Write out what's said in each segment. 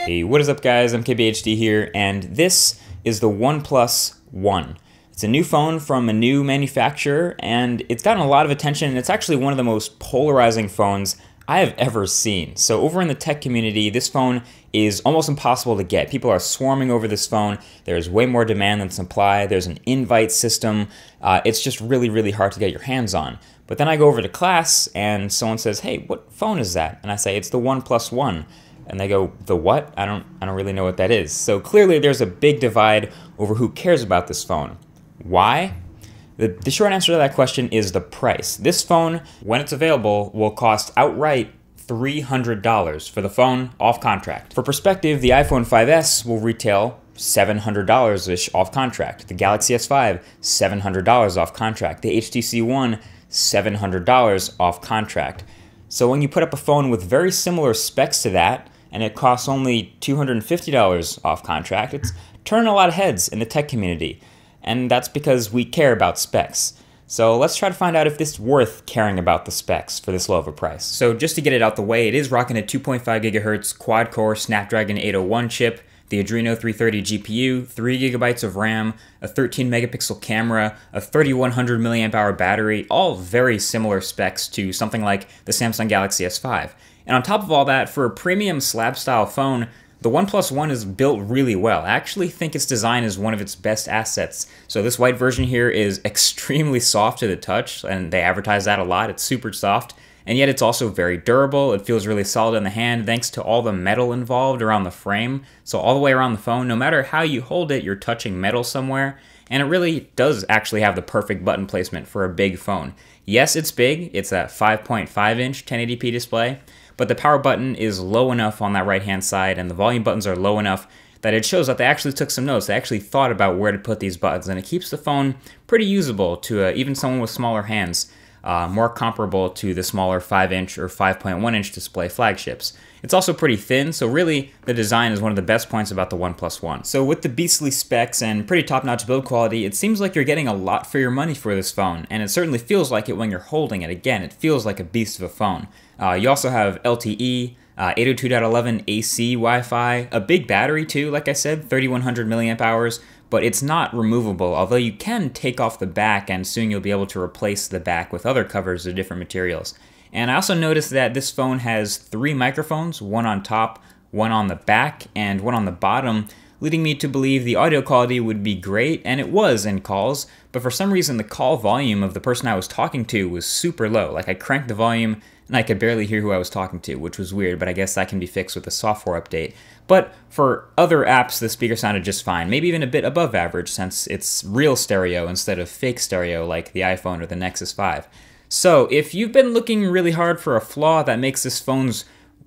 Hey, what is up guys? MKBHD here, and this is the OnePlus One. It's a new phone from a new manufacturer, and it's gotten a lot of attention, and it's actually one of the most polarizing phones I have ever seen. So over in the tech community, this phone is almost impossible to get. People are swarming over this phone. There's way more demand than supply. There's an invite system. It's just really hard to get your hands on. But then I go over to class, and someone says, hey, what phone is that? And I say, it's the OnePlus One. And they go, the what? I don't really know what that is. So clearly there's a big divide over who cares about this phone. Why? The short answer to that question is the price. This phone, when it's available, will cost outright $300 for the phone off contract. For perspective, the iPhone 5S will retail $700-ish off contract. The Galaxy S5, $700 off contract. The HTC One, $700 off contract. So when you put up a phone with very similar specs to that, and it costs only $250 off contract, it's turning a lot of heads in the tech community. And that's because we care about specs. So let's try to find out if this is worth caring about the specs for this low of a price. So just to get it out the way, it is rocking a 2.5 gigahertz quad-core Snapdragon 801 chip, the Adreno 330 GPU, 3 gigabytes of RAM, a 13 megapixel camera, a 3100 milliamp hour battery, all very similar specs to something like the Samsung Galaxy S5. And on top of all that, for a premium slab-style phone, the OnePlus One is built really well. I actually think its design is one of its best assets. So this white version here is extremely soft to the touch, and they advertise that a lot. It's super soft, and yet it's also very durable. It feels really solid in the hand thanks to all the metal involved around the frame. So all the way around the phone, no matter how you hold it, you're touching metal somewhere. And it really does actually have the perfect button placement for a big phone. Yes, it's big. It's a 5.5-inch 1080p display. But the power button is low enough on that right-hand side, and the volume buttons are low enough that it shows that they actually took some notes. They actually thought about where to put these buttons, and it keeps the phone pretty usable to even someone with smaller hands, more comparable to the smaller 5-inch or 5.1-inch display flagships. It's also pretty thin, so really the design is one of the best points about the OnePlus One. So with the beastly specs and pretty top-notch build quality, it seems like you're getting a lot for your money for this phone, and it certainly feels like it when you're holding it. Again, it feels like a beast of a phone. You also have LTE, 802.11 AC Wi-Fi, a big battery too, like I said, 3100 milliamp hours, but it's not removable, although you can take off the back and soon you'll be able to replace the back with other covers of different materials. And I also noticed that this phone has 3 microphones, one on top, one on the back, and one on the bottom, leading me to believe the audio quality would be great, and it was in calls, but for some reason the call volume of the person I was talking to was super low. Like I cranked the volume and I could barely hear who I was talking to, which was weird, but I guess that can be fixed with a software update. But for other apps, the speaker sounded just fine, maybe even a bit above average since it's real stereo instead of fake stereo like the iPhone or the Nexus 5. So if you've been looking really hard for a flaw that makes this phone's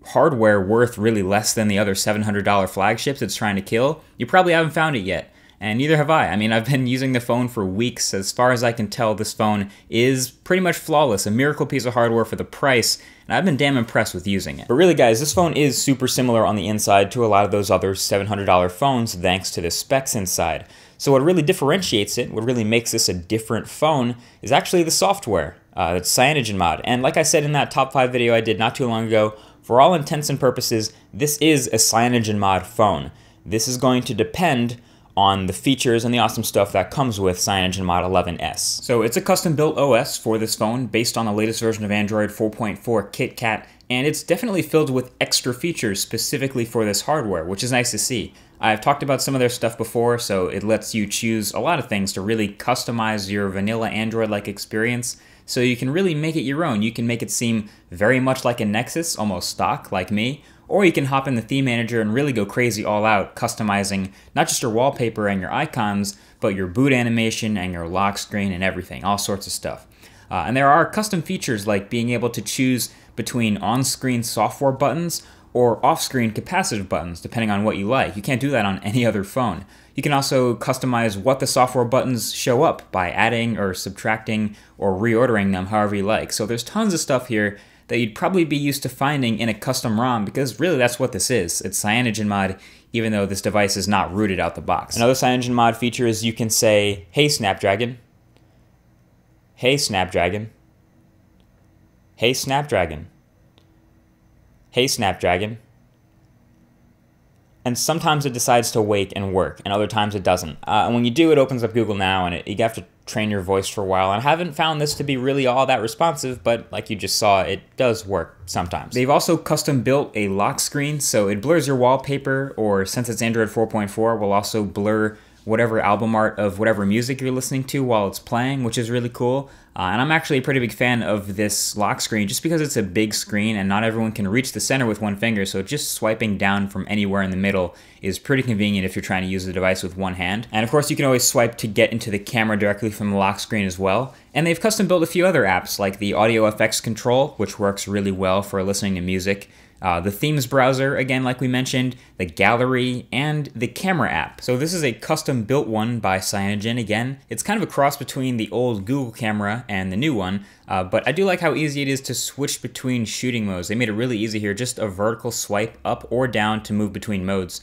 hardware worth really less than the other $700 flagships it's trying to kill, you probably haven't found it yet. And neither have I. I mean, I've been using the phone for weeks. As far as I can tell, this phone is pretty much flawless, a miracle piece of hardware for the price, and I've been damn impressed with using it. But really guys, this phone is super similar on the inside to a lot of those other $700 phones thanks to the specs inside. So what really differentiates it, what really makes this a different phone, is actually the software. It's CyanogenMod. And like I said in that top 5 video I did not too long ago, for all intents and purposes, this is a CyanogenMod phone. This is going to depend on the features and the awesome stuff that comes with CyanogenMod 11S. So it's a custom-built OS for this phone based on the latest version of Android 4.4 KitKat, and it's definitely filled with extra features specifically for this hardware, which is nice to see. I've talked about some of their stuff before, so it lets you choose a lot of things to really customize your vanilla Android-like experience, so you can really make it your own. You can make it seem very much like a Nexus, almost stock, like me, or you can hop in the theme manager and really go crazy all out, customizing not just your wallpaper and your icons, but your boot animation and your lock screen and everything, all sorts of stuff. And there are custom features like being able to choose between on-screen software buttons or off-screen capacitive buttons, depending on what you like. You can't do that on any other phone. You can also customize what the software buttons show up by adding or subtracting or reordering them however you like. So there's tons of stuff here that you'd probably be used to finding in a custom ROM, because really that's what this is. It's CyanogenMod, even though this device is not rooted out the box. Another CyanogenMod feature is you can say, "Hey Snapdragon, hey Snapdragon, hey Snapdragon." "Hey Snapdragon," and sometimes it decides to wake and work, and other times it doesn't. And when you do, it opens up Google Now, and you have to train your voice for a while. And I haven't found this to be really all that responsive, but like you just saw, it does work sometimes. They've also custom built a lock screen, so it blurs your wallpaper, or since it's Android 4.4, will also blur whatever album art of whatever music you're listening to while it's playing, which is really cool. And I'm actually a pretty big fan of this lock screen just because it's a big screen and not everyone can reach the center with one finger, so just swiping down from anywhere in the middle is pretty convenient if you're trying to use the device with one hand. And of course you can always swipe to get into the camera directly from the lock screen as well. And they've custom built a few other apps like the Audio FX Control, which works really well for listening to music. The themes browser, again, like we mentioned, the gallery, and the camera app. So this is a custom built one by Cyanogen. Again, it's kind of a cross between the old Google camera and the new one, but I do like how easy it is to switch between shooting modes. They made it really easy here, just a vertical swipe up or down to move between modes.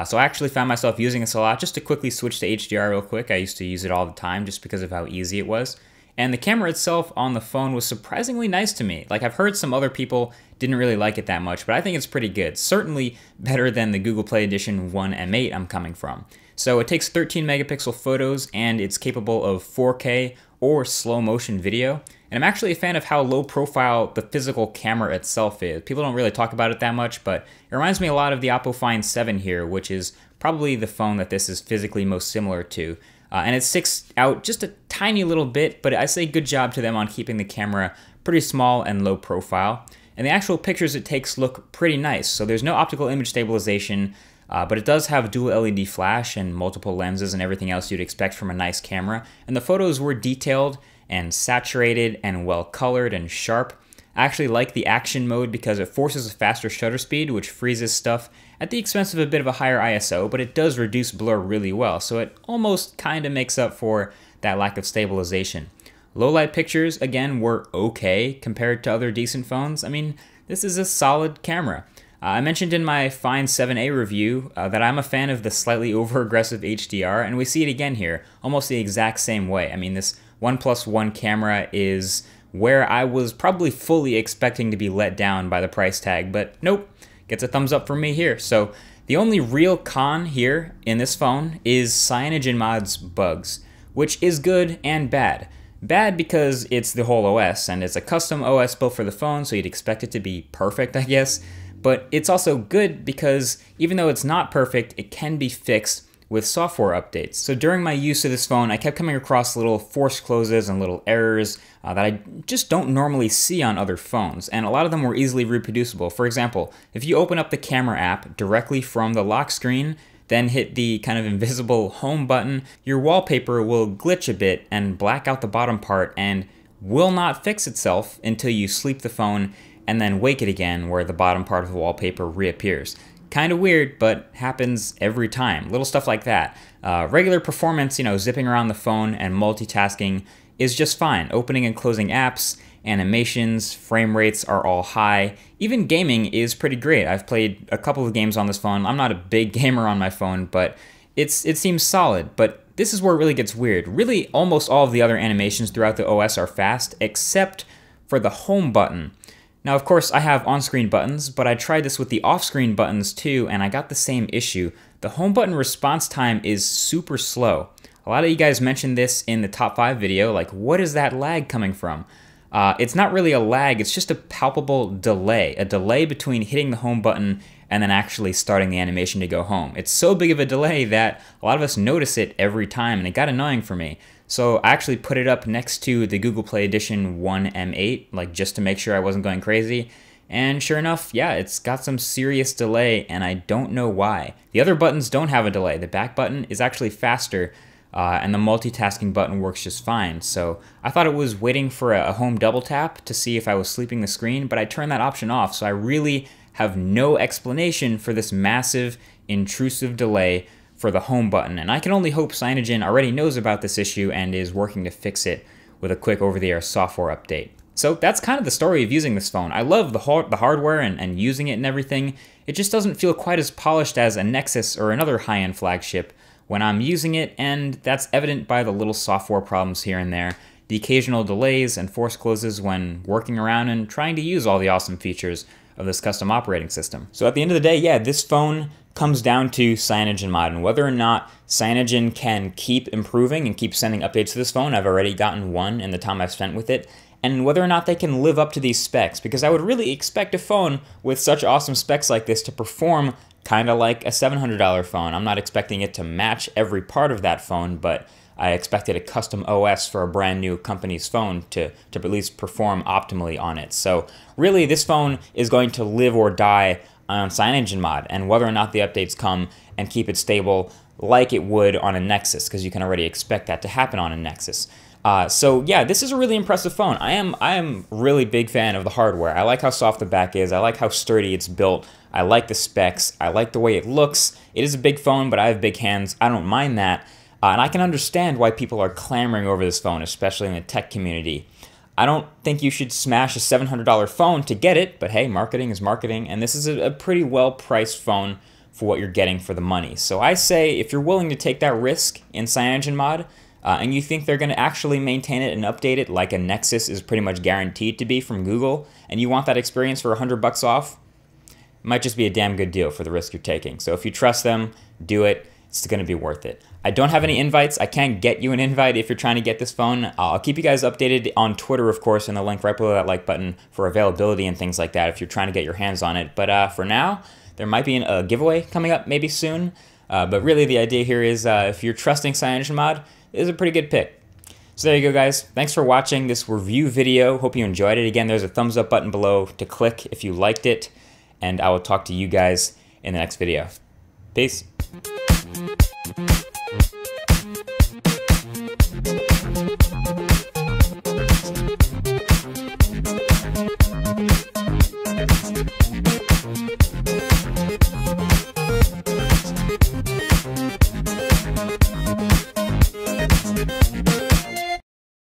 So I actually found myself using this a lot just to quickly switch to HDR real quick. I used to use it all the time just because of how easy it was. And the camera itself on the phone was surprisingly nice to me. Like, I've heard some other people didn't really like it that much, but I think it's pretty good. Certainly better than the Google Play Edition One M8 I'm coming from. So it takes 13 megapixel photos and it's capable of 4K or slow motion video. And I'm actually a fan of how low profile the physical camera itself is. People don't really talk about it that much, but it reminds me a lot of the Oppo Find 7 here, which is probably the phone that this is physically most similar to. And it sticks out just a tiny little bit, but I say good job to them on keeping the camera pretty small and low profile. And the actual pictures it takes look pretty nice. So there's no optical image stabilization, but it does have dual LED flash and multiple lenses and everything else you'd expect from a nice camera. And the photos were detailed and saturated and well colored and sharp. I actually like the action mode because it forces a faster shutter speed, which freezes stuff at the expense of a bit of a higher ISO, but it does reduce blur really well, so it almost kind of makes up for that lack of stabilization. Low light pictures, again, were okay compared to other decent phones. I mean, this is a solid camera. I mentioned in my Find 7a review that I'm a fan of the slightly over-aggressive HDR, and we see it again here, almost the exact same way. I mean, this OnePlus One camera is where I was probably fully expecting to be let down by the price tag, but nope, gets a thumbs up from me here. So the only real con here in this phone is CyanogenMod's bugs, which is good and bad. Bad because it's the whole OS, and it's a custom OS built for the phone, so you'd expect it to be perfect, I guess. But it's also good because even though it's not perfect, it can be fixed with software updates. So during my use of this phone, I kept coming across little force closes and little errors that I just don't normally see on other phones, and a lot of them were easily reproducible. For example, if you open up the camera app directly from the lock screen, then hit the kind of invisible home button, your wallpaper will glitch a bit and black out the bottom part and will not fix itself until you sleep the phone and then wake it again where the bottom part of the wallpaper reappears. Kind of weird, but happens every time. Little stuff like that. Regular performance, zipping around the phone and multitasking is just fine. Opening and closing apps, animations, frame rates are all high. Even gaming is pretty great. I've played a couple of games on this phone. I'm not a big gamer on my phone, but it seems solid. But this is where it really gets weird. Really, almost all of the other animations throughout the OS are fast, except for the home button. Now, of course, I have on-screen buttons, but I tried this with the off-screen buttons too, and I got the same issue. The home button response time is super slow. A lot of you guys mentioned this in the top 5 video, like, what is that lag coming from? It's not really a lag, it's just a palpable delay. A delay between hitting the home button and then actually starting the animation to go home. It's so big of a delay that a lot of us notice it every time, and it got annoying for me. So I actually put it up next to the Google Play Edition One M8, like just to make sure I wasn't going crazy. And sure enough, yeah, it's got some serious delay, and I don't know why. The other buttons don't have a delay. The back button is actually faster, and the multitasking button works just fine. So I thought it was waiting for a home double tap to see if I was sleeping the screen, but I turned that option off, so I really have no explanation for this massive, intrusive delay for the home button. And I can only hope Cyanogen already knows about this issue and is working to fix it with a quick over-the-air software update. So that's kind of the story of using this phone. I love the hardware and using it and everything. It just doesn't feel quite as polished as a Nexus or another high-end flagship when I'm using it, and that's evident by the little software problems here and there, the occasional delays and force closes when working around and trying to use all the awesome features of this custom operating system. So at the end of the day, yeah, this phone comes down to CyanogenMod, and whether or not Cyanogen can keep improving and keep sending updates to this phone. I've already gotten one in the time I've spent with it, and whether or not they can live up to these specs, because I would really expect a phone with such awesome specs like this to perform kind of like a $700 phone. I'm not expecting it to match every part of that phone, but I expected a custom OS for a brand new company's phone to at least perform optimally on it. So really, this phone is going to live or die on CyanogenMod, and whether or not the updates come and keep it stable like it would on a Nexus, because you can already expect that to happen on a Nexus. So yeah, this is a really impressive phone. I am really big fan of the hardware. I like how soft the back is. I like how sturdy it's built. I like the specs. I like the way it looks. It is a big phone, but I have big hands. I don't mind that. And I can understand why people are clamoring over this phone, especially in the tech community. I don't think you should smash a $700 phone to get it, but hey, marketing is marketing, and this is a pretty well-priced phone for what you're getting for the money. So I say if you're willing to take that risk in CyanogenMod, and you think they're going to actually maintain it and update it like a Nexus is pretty much guaranteed to be from Google, and you want that experience for $100 off, it might just be a damn good deal for the risk you're taking. So if you trust them, do it. It's going to be worth it. I don't have any invites. I can't get you an invite if you're trying to get this phone. I'll keep you guys updated on Twitter, of course, in the link right below that like button for availability and things like that if you're trying to get your hands on it. But for now, there might be a giveaway coming up maybe soon. But really the idea here is if you're trusting CyanogenMod, it is a pretty good pick. So there you go, guys. Thanks for watching this review video. Hope you enjoyed it. Again, there's a thumbs up button below to click if you liked it. And I will talk to you guys in the next video. Peace.